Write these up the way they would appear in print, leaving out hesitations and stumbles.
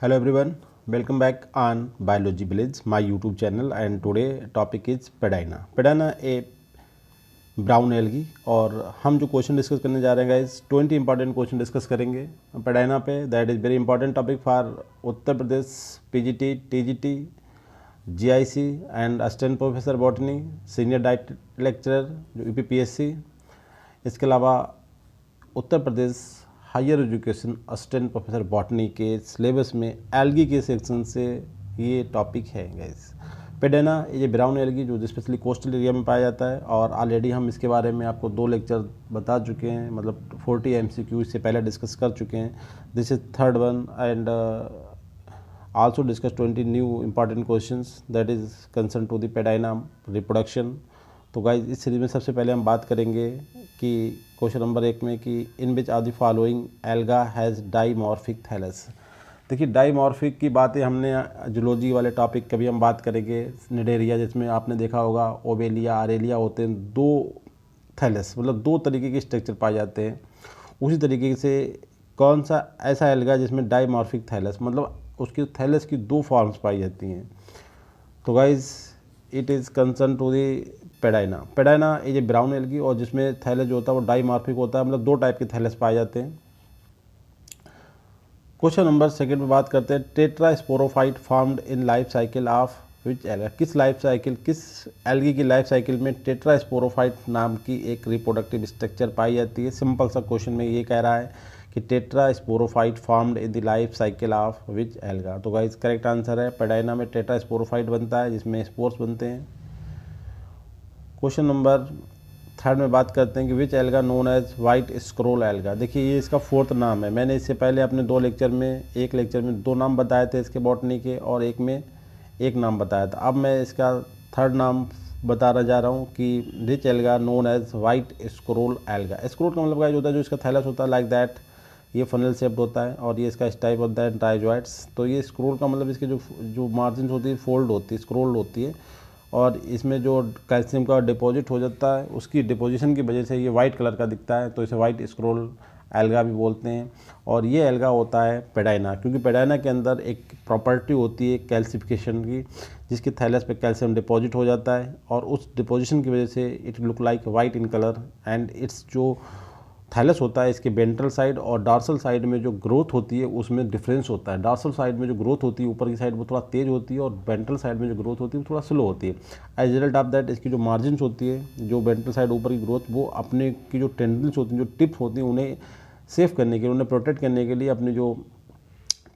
Hello everyone, welcome back on Biology Village, my YouTube channel, and today topic is Padina. Padina a brown algae और हम जो question discuss करने जा रहे हैं गाइस 20 इंपॉर्टेंट क्वेश्चन डिस्कस करेंगे Padina पे। That is very important topic for Uttar Pradesh PGT, TGT, GIC and assistant professor botany, senior DIET lecturer जो यूपीपीएससी। इसके अलावा Uttar Pradesh higher education assistant professor botany के सिलेबस में एल्गी के सेक्शन से ये टॉपिक है गाइस। पेडाइना ये ब्राउन एल्गी जो स्पेशली कोस्टल एरिया में पाया जाता है और ऑलरेडी हम इसके बारे में आपको 2 लेक्चर बता चुके हैं, मतलब 40 MCQ इससे पहले डिस्कस कर चुके हैं। This is third one and also discuss 20 new important questions that is concern to the Padina reproduction. तो गाइज इस सीरीज में सबसे पहले हम बात करेंगे कि क्वेश्चन नंबर 1 में कि in which are the following alga has dimorphic thallus. देखिए डाइमॉर्फिक की बातें हमने जूलॉजी वाले टॉपिक कभी हम बात करेंगे। निडेरिया जिसमें आपने देखा होगा ओवेलिया आरेलिया होते हैं, 2 थैलस मतलब 2 तरीके के स्ट्रक्चर पाए जाते हैं। उसी तरीके से कौन सा ऐसा एल्गा जिसमें डाइमॉर्फिक थैलस मतलब उसकी थैलस की 2 फॉर्म्स पाई जाती हैं। तो guys it is concern to the Padina. Padina ये ब्राउन एल्गी और जिसमें थैलस जो होता है वो डाइमॉर्फिक होता है, मतलब 2 टाइप के थैलस पाए जाते हैं। क्वेश्चन नंबर 2 में बात करते हैं tetra sporophyte formed in life cycle of which alga. किस लाइफ साइकिल, किस एल्गी की लाइफ साइकिल में टेट्रा स्पोरोफाइट नाम की एक रिप्रोडक्टिव स्ट्रक्चर पाई जाती है। सिंपल सा क्वेश्चन में ये कह रहा है कि tetra sporophyte formed in the life cycle of which alga. तो गाइस करेक्ट आंसर है पेडाइना में टेट्रा स्पोरोफाइट बनता है जिसमें स्पोर्स बनते हैं। क्वेश्चन नंबर 3 में बात करते हैं कि which alga known as white scroll alga. देखिए ये इसका 4th नाम है। मैंने इससे पहले अपने 2 लेक्चर में, एक लेक्चर में 2 नाम बताए थे इसके बॉटनी के और एक में 1 नाम बताया था। अब मैं इसका 3rd नाम बताना जा रहा हूँ कि which alga known as white scroll alga. Scroll का मतलब गाइस होता है जो इसका थैलस होता है लाइक दैट, ये फनल शेप्ड होता है और ये इसका टाइप होता है ट्राइजॉइड्स। तो ये स्क्रोल का मतलब इसके जो मार्जिन होती है फोल्ड होती है, स्क्रोल्ड होती है और इसमें जो कैल्शियम का डिपॉजिट हो जाता है उसकी डिपोजिशन की वजह से ये वाइट कलर का दिखता है, तो इसे वाइट स्क्रोल एल्गा भी बोलते हैं। और ये एल्गा होता है पेडाइना, क्योंकि पेडाइना के अंदर एक प्रॉपर्टी होती है कैल्सिफिकेशन की, जिसके थैलस पे कैल्शियम डिपॉजिट हो जाता है और उस डिपोजिशन की वजह से it look like white in colour. And it's जो थैलस होता है इसके वेंट्रल साइड और डॉर्सल साइड में जो ग्रोथ होती है उसमें डिफरेंस होता है। डॉर्सल साइड में जो ग्रोथ होती है ऊपर की साइड वो थोड़ा तेज होती है और वेंट्रल साइड में जो ग्रोथ होती है वो थोड़ा स्लो होती है। एज रिजल्ट ऑफ दैट इसकी जो मार्जिन होती है, जो वेंट्रल साइड ऊपर की ग्रोथ, वो अपने की जो टेंडल्स होती हैं, जो टिप्स होती हैं, उन्हें सेफ करने के लिए, उन्हें प्रोटेक्ट करने के लिए अपनी जो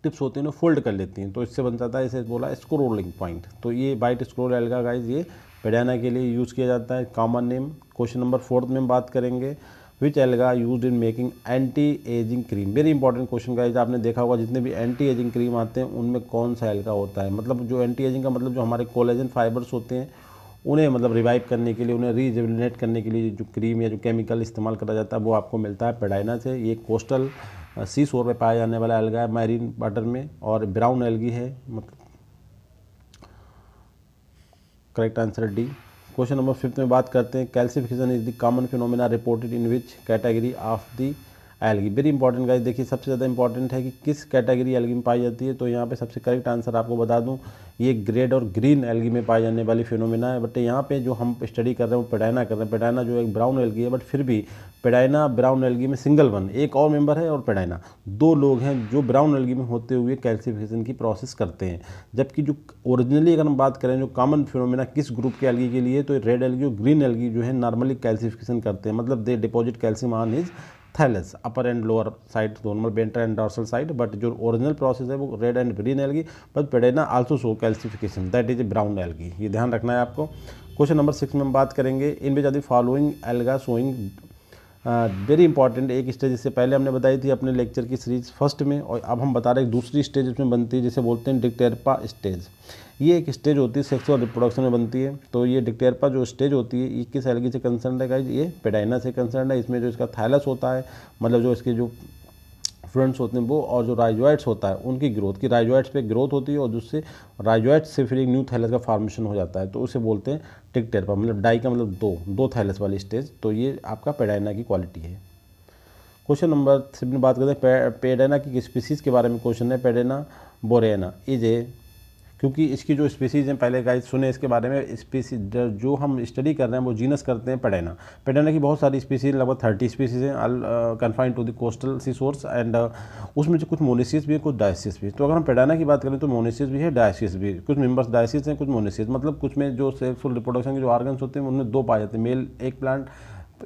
टिप्स होती हैं उन्हें फोल्ड कर लेती हैं। तो इससे बन जाता है, इसे बोला स्क्रोलिंग पॉइंट। तो ये वाइट स्क्रोल एल्गा गाइज ये पेडाइना के लिए यूज़ किया जाता है, कॉमन नेम। क्वेश्चन नंबर 4 में बात करेंगे which alga used in making anti ageing cream. Very important question guys, आपने देखा होगा जितने भी एंटी एजिंग क्रीम आते हैं उनमें कौन सा एल्गा होता है। मतलब जो एंटी एजिंग का मतलब जो हमारे कोलेजन फाइबर्स होते हैं उन्हें मतलब रिवाइव करने के लिए, उन्हें रीजेनरेट करने के लिए जो क्रीम या जो केमिकल इस्तेमाल करा जाता है वो आपको मिलता है पेडाइना से। ये कोस्टल सी शोर में पाया जाने वाला एल्गा है, मैरीन वाटर में, और ब्राउन एल्गी है। मतलब correct answer D. Question number 5 में बात करते हैं calcification is the common phenomena reported in which category of the algae. Very important guys, देखिए सबसे ज़्यादा इंपॉर्टेंट है कि किस कैटेगरी एल्गी में पाई जाती है। तो यहाँ पे सबसे करेक्ट आंसर आपको बता दूँ, ये ग्रेड और ग्रीन एल्गी में पाई जाने वाली फिनोमेना है। बट यहाँ पे जो हम स्टडी कर रहे हैं वो पेडाइना कर रहे हैं। पेडाइना जो एक ब्राउन एल्गी है, बट फिर भी पेडाइना ब्राउन एल्गी में सिंगल वन, एक और मेंबर है और पेडाइना 2 लोग हैं जो ब्राउन एल्गी में होते हुए कैल्सिफिकेशन की प्रोसेस करते हैं। जबकि जो ओरिजिनली अगर हम बात करें जो कॉमन फिनोमेना किस ग्रुप के एल्गी के लिए, तो रेड एल्गी और ग्रीन एल्गी जो है नॉर्मली कैल्सिफिकेशन करते हैं, मतलब they deposit calcium on his thallus upper and lower side दोनों, ventral and dorsal side. But जो ओरिजिनल प्रोसेस है वो red and green algae, but Padina also show calcification, that is a brown algae. ये ध्यान रखना है आपको। Question number 6 में हम बात करेंगे in which are the following alga showing. Very important एक स्टेज इससे पहले हमने बताई थी अपने लेक्चर की सीरीज फर्स्ट में, और अब हम बता रहे हैं दूसरी स्टेज इसमें बनती है जिसे बोलते हैं डिक्टेरपा स्टेज। ये एक स्टेज होती है सेक्सुअल रिप्रोडक्शन में बनती है। तो ये डिक्टेरपा जो स्टेज होती है ये किस एल्गी से कंसर्न है गाइस, ये पेडाइना से कंसर्न है। इसमें जो इसका थैलस होता है, मतलब जो इसके जो फ्रेंड्स होते हैं वो, और जो राइजोइड्स होता है उनकी ग्रोथ की, राइजोइड्स पे ग्रोथ होती है और जिससे राइजोइड्स से फिर एक न्यू थैलस का फॉर्मेशन हो जाता है। तो उसे बोलते हैं डिक्टेरपा, मतलब डाई का मतलब दो थैलस वाली स्टेज। तो ये आपका पेडाइना की क्वालिटी है। क्वेश्चन नंबर 6 में बात करते हैं पेडेना की स्पीसीज़ के बारे में क्वेश्चन है। पेडेना बोरेना इज ए, क्योंकि इसकी जो स्पीसीज़ हैं पहले गाइस सुने इसके बारे में। स्पीसीज जो हम स्टडी कर रहे हैं वो जीनस करते हैं पेडेना। पेडेना की बहुत सारी स्पीसीज, लगभग 30 स्पीसीज हैं, all confined to the coastal sea source and उसमें जो कुछ मोनेसिस भी है, कुछ डायसिस भी। तो अगर हम पेडेना की बात करें तो मोनेसिस भी है, डायसिस भी है। कुछ मेंबर्स डायसिस हैं, कुछ मोनेसिस, मतलब कुछ में जो सेक्सुअल रिप्रोडक्शन के जो ऑर्गन्स होते हैं उनमें 2 पाए जाते हैं, मेल एक प्लांट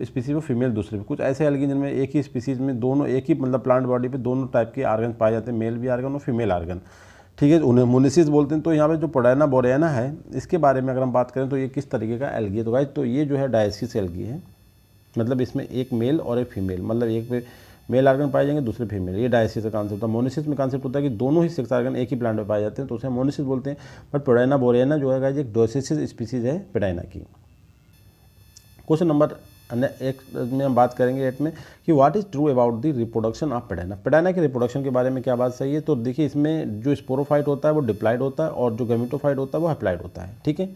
स्पीसीज में, फीमेल दूसरे में। कुछ ऐसे एल्गी जिनमें एक ही स्पीसीज में दोनों, एक ही मतलब प्लांट बॉडी पे दोनों टाइप के ऑर्गन पाए जाते हैं, मेल भी ऑर्गन और फीमेल ऑर्गन, ठीक है, उन्हें मोनेसिस बोलते हैं। तो यहाँ पे जो पेडेना बोरेना है इसके बारे में अगर हम बात करें तो ये किस तरीके का एल्गी है, तो गाइस तो ये जो है डायसिस एल्गी है, मतलब इसमें एक मेल और एक फीमेल, मतलब एक पे मेल ऑर्गन पाए जाएंगे, दूसरे फीमेल, ये डायसिस का कॉन्सेप्ट है। मोनेसिस में कॉन्सेप्ट होता है कि दोनों ही सेक्स ऑर्गन एक ही प्लांट में पाए जाते हैं, तो उसे मोनेसिस बोलते हैं। बट पेडेना बोरेना जो है गाइस एक डायसिस स्पीसीज है पेडेना की। क्वेश्चन नंबर एक में हम बात करेंगे 8 में कि what is true about the reproduction of Padina. Padina के रिप्रोडक्शन के बारे में क्या बात सही है, तो देखिए इसमें जो स्पोरोफाइट होता है वो डिप्लॉइड होता है और जो गैमेटोफाइट होता है वो हैप्लॉइड होता है, ठीक है।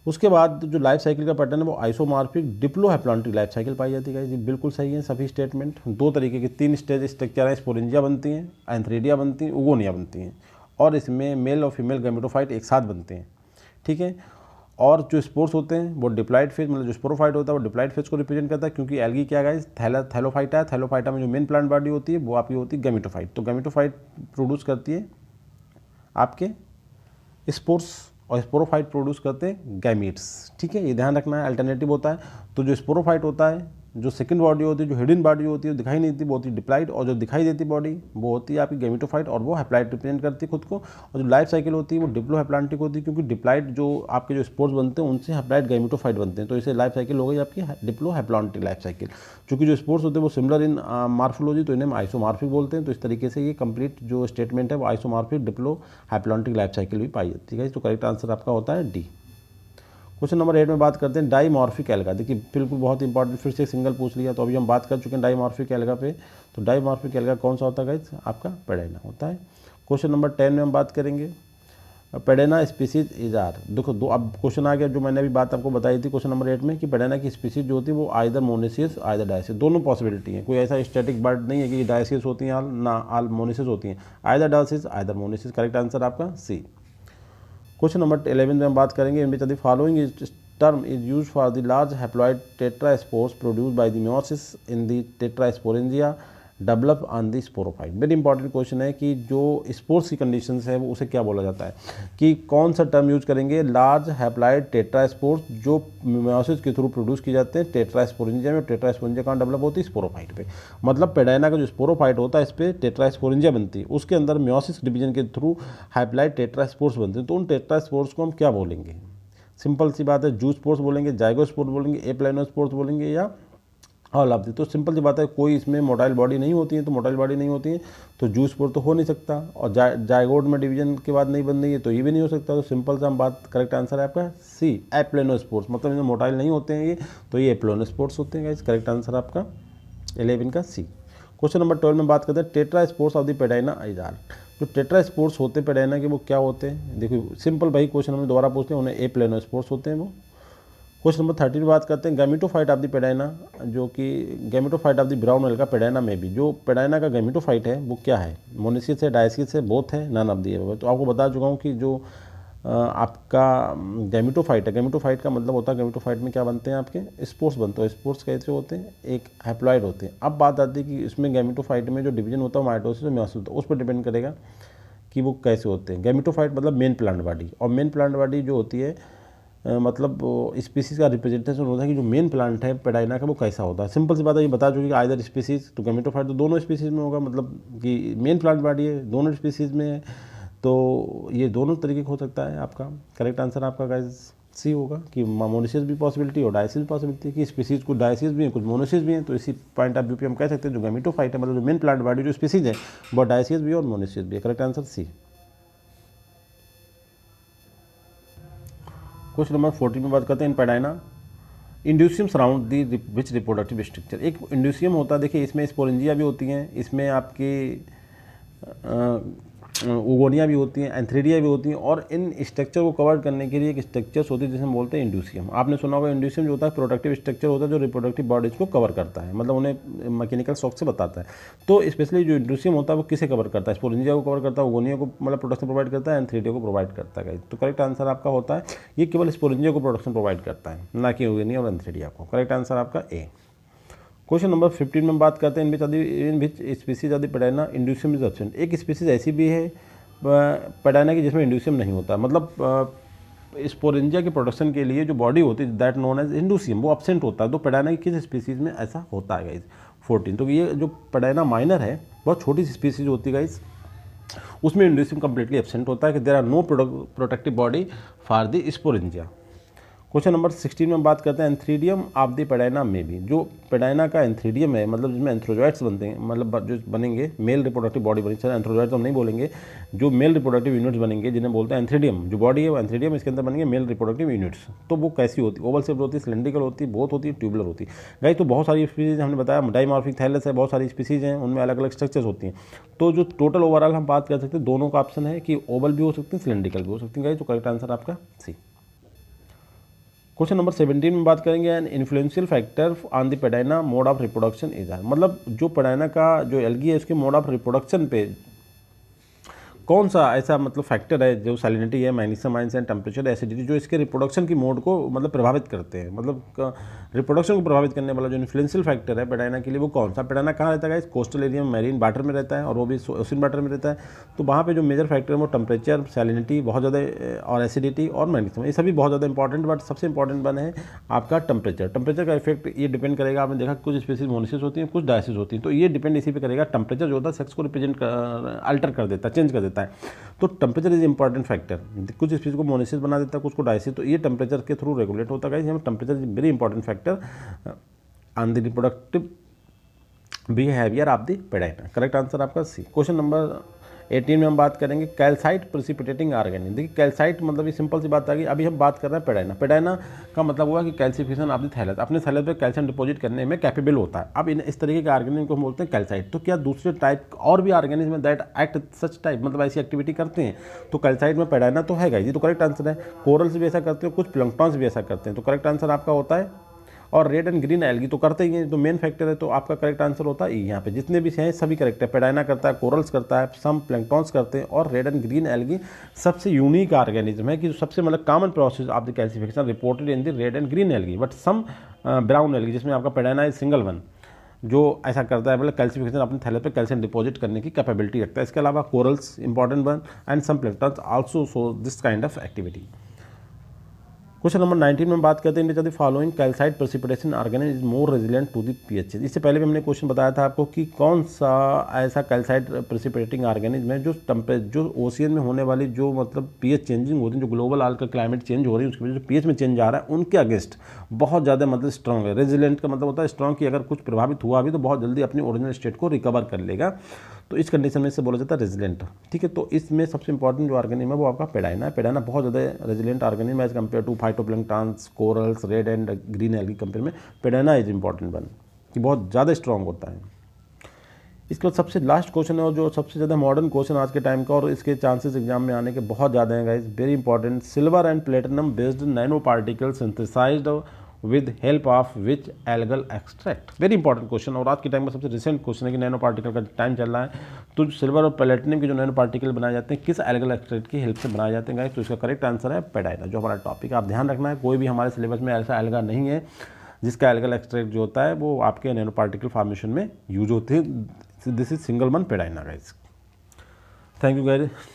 उसके बाद जो लाइफ साइकिल का पैटर्न है वो आइसोमॉर्फिक डिप्लोहैप्लॉन्टिक लाइफ साइकिल पाई जाती है। ये बिल्कुल सही है सभी स्टेटमेंट। 2 तरीके की 3 स्टेज स्ट्रक्चर है, स्पोरेंजिया बनती हैं, एंथ्रेडिया बनती हैं, उगोनिया बनती हैं, और इसमें मेल और फीमेल गैमेटोफाइट एक साथ बनते हैं, ठीक है। और जो स्पोर्स होते हैं वो डिप्लॉइड फेज, मतलब जो स्पोरोफाइट होता है वो डिप्लॉइड फेज को रिप्रेजेंट करता है, क्योंकि एल्गी क्या गाइस थैलोफाइटा है। थैलोफाइटा में जो मेन प्लांट बॉडी होती है वो आपकी होती है गैमेटोफाइट। तो गैमेटोफाइट प्रोड्यूस करती है आपके स्पोर्स और स्पोरोफाइट प्रोड्यूस करते हैं गैमीट्स, ठीक है, ये ध्यान रखना है। अल्टरनेटिव होता है, तो जो स्पोरोफाइट होता है, जो सेकंड बॉडी होती है, जो हिडन बॉडी होती है, दिखाई नहीं देती, वो होती है डिप्लॉइड, और जो दिखाई देती बॉडी वो होती है आपकी गैमेटोफाइट, और वो हैप्लॉइड रिप्रेजेंट करती है खुद को। और जो लाइफ साइकिल होती है वो डिप्लोहैप्लॉन्टिक होती है, क्योंकि डिप्लॉइड जो आपके जो स्पोर्स बनते हैं उनसे हैप्लॉइड गैमेटोफाइट बनते हैं, तो इसे लाइफ साइकिल हो गई आपकी डिप्लोहैप्लॉन्टिक लाइफ साइकिल। चूँकि जो स्पोर्स होते हैं वो सिमिलर इन मार्फोलॉजी, तो इन्हें आइसोमॉर्फिक बोलते हैं। तो इस तरीके से ये कंप्लीट जो स्टेटमेंट है वो आइसोमॉर्फिक डिप्लोहैप्लॉन्टिक लाइफ साइकिल भी पाई जाती है। तो करेक्ट आंसर आपका होता है डी। क्वेश्चन नंबर 8 में बात करते हैं डाइमॉर्फिक एल्गा। देखिए बिल्कुल बहुत इंपॉर्टेंट, फिर से सिंगल पूछ लिया, तो अभी हम बात कर चुके हैं डाइमॉर्फिक एल्गा पे। तो डाइमॉर्फिक एल्गा कौन सा होता है गाइस, आपका पेडेना होता है। क्वेश्चन नंबर 10 में हम बात करेंगे पेडेना स्पीसीज इज आर। देखो दो अब क्वेश्चन आ गया, जो मैंने अभी बात आपको बताई थी क्वेश्चन नंबर 8 में, कि पेडेना की स्पीसीज जो होती है वो आइदर मोनेसिस आइदर डायसिस, दोनों पॉसिबिलिटी है। कोई ऐसा स्टैटिक बर्ड नहीं है कि डायसिस होती हैं ना आल मोनेसिस होती हैं, either dioecious either monoecious. Correct answer आपका सी। क्वेश्चन नंबर 11 में हम बात करेंगे in which the following term is used for the large haploid tetraspores produced by the meiosis in the tetrasporangia develop on the sporophyte। Very important question है कि जो spores की conditions है वो उसे क्या बोला जाता है, कि कौन सा टर्म यूज करेंगे, लार्ज हैप्लॉइड टेट्रास्पोर्स जो मेयोसिस के थ्रू प्रोड्यूस किए जाते हैं टेट्रास्पोरेंजिया में। टेट्रास्पोरेंजिया कहाँ डेवलप होती है, स्पोरोफाइट पे। मतलब पेडेना का जो स्पोरोफाइट होता है इस पर टेट्रास्पोरेंजिया बनती है, उसके अंदर मेयोसिस डिवीजन के थ्रू हैप्लॉइड टेट्रास्पोर्स बनते हैं। तो उन टेट्रास्पोर्स को हम क्या बोलेंगे, सिंपल सी बात है, जू स्पोर्स बोलेंगे, जाइगोस्पोर्स बोलेंगे, एप्लाइनोस्पोर्स बोलेंगे, या ऑल ऑफ दी। तो सिंपल सी बात है, कोई इसमें मोटाइल बॉडी नहीं होती है, तो मोटाइल बॉडी नहीं होती है तो जू स्पोर तो हो नहीं सकता, और जाइगोट में डिवीजन के बाद नहीं बन रही है तो ये भी नहीं हो सकता। तो सिंपल सा हम बात, करेक्ट आंसर है आपका सी, एप्लाइनोस्पोर्स, मतलब इनमें मोटाइल नहीं होते हैं ये, तो ये एप्लाइनोस्पोर्स होते हैं। करेक्ट आंसर आपका 11 का सी। क्वेश्चन नंबर 12 में बात करते हैं टेट्रास्पोर्स ऑफ द पेडाइना इज आर। जो टेट्रास्पोर्स होते हैं पेडाइना के वो क्या होते हैं, देखो सिंपल भाई क्वेश्चन हम दोबारा पूछते हैं, उन्हें एप्लाइनोस्पोर्स होते हैं वो। क्वेश्चन नंबर 13 में बात करते हैं गैमेटोफाइट ऑफ द पेडाइना, जो कि gametophyte of the brown alga Padina में भी जो पेडाइना का गैमेटोफाइट है वो क्या है, मोनेसिस है, डायसिस है, बोथ है, नन ऑफ द अबव। तो आपको बता चुका हूँ कि जो आपका गैमेटोफाइट है, गैमेटोफाइट का मतलब होता है, गैमेटोफाइट में क्या बनते हैं आपके स्पोर्स बनते हैं। स्पोर्स कैसे होते हैं, एक हैप्लॉइड होते हैं। अब बात आती है कि इसमें गैमेटोफाइट में जो डिवीजन होता है माइटोसिस और मेयोसिस होता है, उस पर डिपेंड करेगा कि वो कैसे होते हैं। गैमेटोफाइट मतलब मेन प्लांट बॉडी, और मेन प्लांट बॉडी जो होती है मतलब स्पीसीज का रिप्रेजेंटेशन होता है कि जो मेन प्लांट है पेडाइना का वो कैसा होता है। सिंपल सी बात है, ये बता चुकी कि आइदर स्पीसीज, तो गैमेटोफाइट तो दोनों स्पीसीज में होगा, मतलब कि मेन प्लांट बॉडी है दोनों स्पीसीज में है, तो ये दोनों तरीके का हो सकता है आपका। करेक्ट आंसर आपका गाइस सी होगा, कि मोनेसिस भी पॉसिबिलिटी और डायसिस भी पॉसिबिलिटी, कि स्पीसीज कुछ डायसिस भी हैं कुछ मोनेसिस भी हैं। तो इसी पॉइंट ऑफ व्यू पे हम कह सकते हैं जो गैमेटोफाइट है, मतलब जो मेन प्लांट बॉडी जो स्पीसीज है वो डायसिस भी और मोनेसिस भी है। Correct answer C. Question number 14 में बात करते हैं in Padina indusium surround the which reproductive structure. एक इंड्यूसियम होता है, देखिए इसमें स्पोरेंजिया भी होती हैं, इसमें आपकी ओगोनिया भी होती हैं, एंथ्रेडिया भी होती हैं, और इन स्ट्रक्चर को कवर करने के लिए एक स्ट्रक्चर्स होती है जिसे हम बोलते हैं इंड्यूसियम। आपने सुना होगा इंड्यूसियम जो होता है प्रोडक्टिव स्ट्रक्चर होता है जो रिप्रोडक्टिव बॉडीज को कवर करता है, मतलब उन्हें मैकेनिकल शॉक से बताता है। तो स्पेशली जो इंड्यूसियम होता है वो किसे कवर करता है, स्पोरेंजिया को कवर करता है, ओगोनिया को मतलब प्रोडक्शन प्रोवाइड करता है, एंथ्रेडिया को प्रोवाइड करता है। तो करेक्ट आंसर आपका होता है ये केवल स्पोरेंजिया को प्रोडक्शन प्रोवाइड करता है, ना कि ओगोनिया और एंथ्रेडिया को। करेक्ट आंसर आपका ए। क्वेश्चन नंबर 15 में बात करते हैं इन विच स्पीसीज आदि पेडाइना इंड्यूसियम इज एब्सेंट। एक स्पीसीज ऐसी भी है पेडाइना की जिसमें इंड्यूसियम नहीं होता, मतलब स्पोरेंजिया के प्रोडक्शन के लिए जो बॉडी होती है दैट नोन एज इंड्यूसियम वो एब्सेंट होता है। तो पेडाइना की किस स्पीसीज में ऐसा होता है गाइज 14। तो ये जो पेडाइना माइनर है बहुत छोटी सी स्पीसीज होती है गाइज, उसमें इंड्यूसियम कंप्लीटली एब्सेंट होता है कि there are no protective body for the sporangia. Question number 16 में बात करते हैं एंथ्रीडियम ऑफ द पेडाइना में भी। जो पेडाइना का एंथ्रीडियम है मतलब जिसमें एंथ्रोजॉइड्स बनते हैं, मतलब जो बनेंगे मेल रिप्रोडक्टिव बॉडी बनेगी, सर एंथ्रोजॉइड्स हम नहीं बोलेंगे, जो मेल रिप्रोडक्टिव यूनिट्स बनेंगे जिन्हें बोलते हैं एंथ्रीडियम, जो बॉडी है वो एंथ्रीडियम, इसके अंदर बनेंगे मेल रिप्रोडक्टिव यूनिट्स। तो वो कैसी होती है, ओवल शेप होती है, सिलेंड्रिकल होती है, बोथ होती है, ट्यूबुलर होती है। गाइस तो बहुत सारी स्पीसीज हमने बताया, डाइमॉर्फिक थैलस है, बहुत सारी स्पीसीज हैं, उनमें अलग अलग स्ट्रक्चर्स होती हैं। तो जो टोटल ओवरऑल हम बात कर सकते हैं दोनों का ऑप्शन है कि ओवल भी हो सकती है, सिलेंड्रिकल भी हो सकती है। गाइस तो करेक्ट आंसर आपका सी। क्वेश्चन नंबर 17 में बात करेंगे an influential factor on the Padina mode of reproduction is, मतलब जो पेडाइना का जो एल्गी है उसके मोड ऑफ रिप्रोडक्शन पे कौन सा ऐसा मतलब फैक्टर है जो सैलिनिटी है, magnesium ions and temperature, acidity, जो इसके रिप्रोडक्शन की मोड को मतलब प्रभावित करते हैं, मतलब रिप्रोडक्शन को प्रभावित करने वाला जो इन्फ्लुएंशियल फैक्टर है पेडाइना के लिए वो कौन सा। पेडाइना कहाँ रहता है, कोस्टल एरिया में मैरीन वाटर में रहता है और वो भी ओशन वाटर में रहता है। तो वहाँ पे जो मेजर फैक्टर है वो टेम्परेचर, सैलिनिटी बहुत ज़्यादा और एसिडिटी और मैग्नीशियम, ये सभी बहुत ज़्यादा इंपॉर्टेंट, बट सबसे इंपॉर्टेंट वन है आपका टेम्परेचर। टेम्परेचर का इफेक्ट ये डिपेंड करेगा, आपने देखा कुछ स्पीसीज मोनोसिस होती हैं, कुछ डायसिस होती हैं, तो ये डिपेंड इसी पे करेगा। टेम्परेचर जो होता है सेक्स को रिप्रेजेंट अल्टर कर देता है, चेंज कर देता है। तो टेम्परेचर इज इंपॉर्टेंट फैक्टर, कुछ स्पीसीज को मोनोसिस बना देता है, कुछ को डायसिस, तो ये टेम्परेचर के थ्रू रेगुलेट होता है। Temperature is very important factor on the reproductive behaviour of the Padina. Correct answer आपका सी। क्वेश्चन नंबर 18 में हम बात करेंगे कैल्साइट प्रेसिपिटेटिंग ऑर्गेनिज्म। देखिए कैल्साइट मतलब ये सिंपल सी बात आ गई। अभी हम बात कर रहे हैं पेडाइना। पेडाइना का मतलब हुआ कि कैल्सिफिकेशन ऑफ द थैलस, अपने थैलस पे कैल्शियम डिपॉजिट करने में कैपेबल होता है। अब इस तरीके के ऑर्गेनिज्म को हम बोलते हैं कैल्साइट। तो क्या दूसरे टाइप और भी ऑर्गेनिज्म है दैट एक्ट सच टाइप, मतलब ऐसी एक्टिविटी करते हैं? तो कैल्साइट में पेडाइना तो है गाइस, ये तो करेक्ट आंसर है। कोरल्स भी ऐसा करते हैं, कुछ प्लैंक्टन्स भी ऐसा करते हैं, तो करेक्ट आंसर आपका होता है। और रेड एंड ग्रीन एल्गी तो करते ही हैं, तो मेन फैक्टर है, तो आपका करेक्ट आंसर होता है यहाँ पे। जितने भी हैं सभी करेक्ट है। पेडाइना करता है, कोरल्स करता है, सम प्लैंक्टन्स करते हैं, और रेड एंड ग्रीन एल्गी सबसे यूनिक ऑर्गेनिज्म है कि सबसे मतलब common process of the calcification reported in the red and green algae, but some brown algae जिसमें आपका पेडाइना इज सिंगल वन जो ऐसा करता है, मतलब कैल्सिफिकेशन अपने थैले पे कैल्शियम डिपॉजिट करने की कैपेबिलिटी रखता है। इसके अलावा corals important one and some planktons also show this kind of activity. Question number 19 में बात करते हैं the following calcite precipitation organism is more resilient to the pH. इससे पहले भी हमने क्वेश्चन बताया था आपको कि कौन सा ऐसा कैल्साइट प्रेसिपिटेटिंग ऑर्गेनिज्म है जो ओशियन में होने वाली जो मतलब पीएच चेंजिंग होती है, जो ग्लोबल आल का क्लाइमेट चेंज हो रही है उसकी वजह से पीएच में चेंज आ रहा है, उनके अगेंस्ट बहुत ज़्यादा मतलब स्ट्रॉन्ग है। रेजिलिएंट का मतलब होता है स्ट्रॉन्ग कि अगर कुछ प्रभावित हुआ भी तो बहुत जल्दी अपनी ओरिजिनल स्टेट को रिकवर कर लेगा। तो इस कंडीशन में इससे बोला जाता है रेजिलेंट। ठीक है, तो इसमें सबसे इंपॉर्टेंट जो ऑर्गेनिज्म है वो आपका पेडाइना है। पेडाइना बहुत ज़्यादा resilient organism as compare to phytoplanktons, corals, red and green algae compare में पेडाइना इज इंपॉर्टेंट वन, कि बहुत ज़्यादा स्ट्रॉन्ग होता है। इसके बाद सबसे लास्ट क्वेश्चन है और जो सबसे ज़्यादा मॉडर्न क्वेश्चन आज के टाइम का, और इसके चांसेस एग्जाम में आने के बहुत ज़्यादा हैं guys, very important. Silver and platinum based nano particle synthesized with help of which algal extract. Very important question, और आज के टाइम में सबसे रिसेंट क्वेश्चन है कि नैनो पार्टिकल का टाइम चल रहा है, तो सिल्वर और प्लेटिनम के जो नैनो पार्टिकल बनाए जाते हैं किस एल्गल एक्सट्रैक्ट की हेल्प से बनाए जाते हैं गाइस? तो इसका करेक्ट आंसर है पेडाइना, जो हमारा टॉपिक। आप ध्यान रखना है कोई भी हमारे सिलेबस में ऐसा एल्गा नहीं है जिसका एल्गल एक्सट्रैक्ट जो होता है वो आपके नैनो पार्टिकल फॉर्मेशन में यूज होते हैं। This is single one Padina guys. Thank you guys.